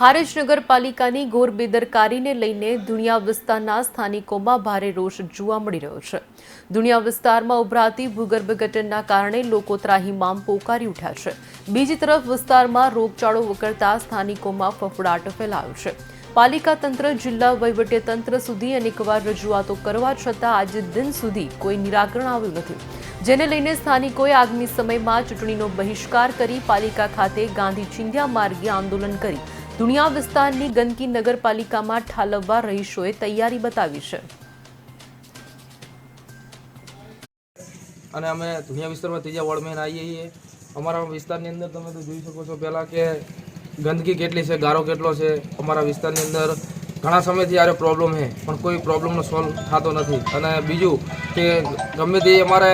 હારીજ નગરપાલિકાની ઘોર બેદરકારીને લઈને ધુણિયા વિસ્તારના સ્થાનિકોમાં ભારે રોષ જોવા મળી રહ્યો છે। ધુણિયા વિસ્તારમાં ઉભરાતી ભૂગર્ભ ગટરના કારણે લોકો ત્રાહિમામ પોકારી ઉઠ્યા છે। બીજી તરફ વિસ્તારમાં રોગચાળો વકરતા સ્થાનિકોમાં ફફડાટ ફેલાયો છે। પાલિકા તંત્ર જિલ્લા વહીવટીતંત્ર સુધી અનેકવાર રજૂઆતો કરવા છતાં આજ દિન સુધી કોઈ નિરાકરણ આવ્યું નથી, જેને લઈને સ્થાનિકોએ આગામી સમયમાં ચૂંટણીનો બહિષ્કાર કરી પાલિકા ખાતે ગાંધી ચિંધ્યા માર્ગે આંદોલન કરી ધુણિયા વિસ્તારની ગંદકી નગરપાલિકામાં ઠાલવવા રહીશોએ તૈયારી બતાવી છે। અને અમે ધુણિયા વિસ્તારમાં ત્રીજા વોર્ડમાં આવીએ છીએ। અમારા વિસ્તારની અંદર તમે તો જોઈ શકો છો પહેલાં કે ગંદકી કેટલી છે, ગારો કેટલો છે। અમારા વિસ્તારની અંદર ઘણા સમયથી આ પ્રોબ્લેમ છે, પણ કોઈ પ્રોબ્લેમનો સોલ્વ થતો નથી। અને બીજું કે ગમે તે અમારે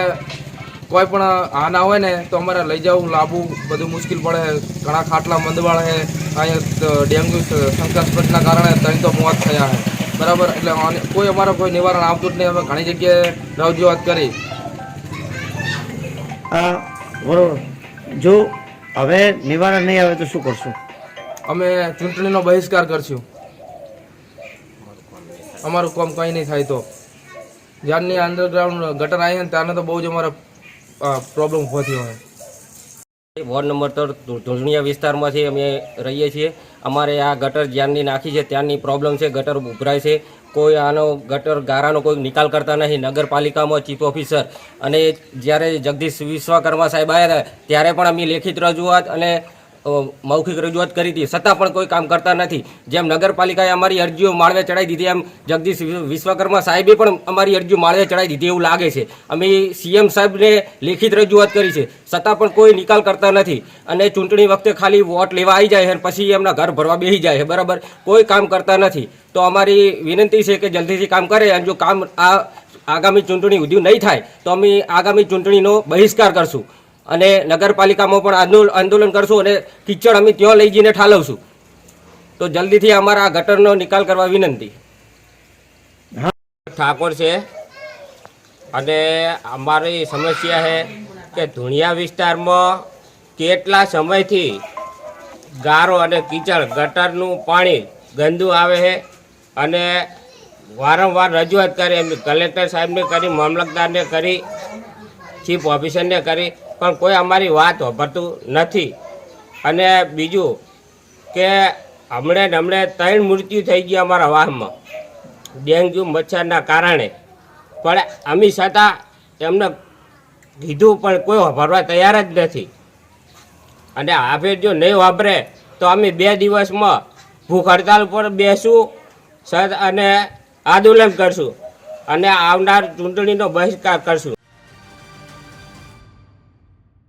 કોઈ પણ આ ના હોય ને તો અમારે લઈ જવું લાવવું બધું મુશ્કેલ પડે। ઘણા ખાટલા મંદવાળ છે, અહીંયા ડેન્ગ્યુ શંકાસ્પદના કારણે ત્રણ તો મોત થયા છે, બરાબર। એટલે કોઈ અમારે કોઈ નિવારણ આવતું જ નહીં। અમે ઘણી જગ્યાએ રજૂઆત કરી। બરોબર, જો હવે નિવારણ નહીં આવે તો શું કરશું? અમે ચૂંટણીનો બહિષ્કાર કરશું। અમારું કામ કંઈ નહીં થાય તો જ્યારની અંડરગ્રાઉન્ડ ગટર આવી ને ત્યારને તો બહુ જ અમારે પ્રોબ્લેમ ઊભો થયો હોય। વોર્ડ નંબર 3 ધુણિયા વિસ્તારમાંથી અમે રહીએ છીએ। અમારે આ ગટર જ્યારની નાખી છે ત્યારની પ્રોબ્લેમ છે, ગટર ઉભરાય છે। કોઈ આનો ગટર ગારાનો કોઈ નિકાલ કરતા નહીં। નગરપાલિકામાં ચીફ ઓફિસર અને જ્યારે જગદીશ વિશ્વકર્મા સાહેબ આવ્યા હતા ત્યારે પણ અમે લેખિત રજૂઆત અને મૌખિક રજૂઆત કરી હતી, છતાં પણ કોઈ કામ કરતા નથી। જેમ નગરપાલિકાએ અમારી અરજીઓ માળવે ચડાવી દીધી એમ જગદીશ વિશ્વકર્મા સાહેબે પણ અમારી અરજીઓ માળવે ચડાવી દીધી એવું લાગે છે। અમે સીએમ સાહેબને લેખિત રજૂઆત કરી છે, છતાં પણ કોઈ નિકાલ કરતા નથી। અને ચૂંટણી વખતે ખાલી વોટ લેવા આવી જાય છે, પછી એમના ઘર ભરવા બેસી જાય છે, બરાબર। કોઈ કામ કરતા નથી। તો અમારી વિનંતી છે કે જલ્દીથી કામ કરે। અને જો કામ આ આગામી ચૂંટણી સુધી નહીં થાય તો અમે આગામી ચૂંટણીનો બહિષ્કાર કરશું અને નગરપાલિકામાં પણ આંદોલન કરશું અને કિચડ અમે ત્યાં લઈ જઈને ઠાલવશું। તો જલ્દીથી અમારા આ ગટરનો નિકાલ કરવા વિનંતી। ઠાકોર છે અને અમારી સમસ્યા છે કે ધુણિયા વિસ્તારમાં કેટલા સમયથી ગારો અને કિચડ ગટરનું પાણી ગંદુ આવે છે અને વારંવાર રજૂઆત કરી। એમ કલેક્ટર સાહેબને કરી, મામલતદારને કરી, ચીફ ઓફિસરને કરી, પણ કોઈ અમારી વાત વાપરતું નથી। અને બીજું કે હમણે 3 મૃત્યુ થઈ ગયા અમારા વાહમાં ડેન્ગ્યુ મચ્છરના કારણે, પણ અમે છતાં એમને કીધું પણ કોઈ વાપરવા તૈયાર જ નથી। અને હવે જો નહીં વાપરે તો અમે 2 દિવસમાં ભૂખ હડતાલ પર બેસું અને આંદોલન કરશું અને આવનાર ચૂંટણીનો બહિષ્કાર કરશું।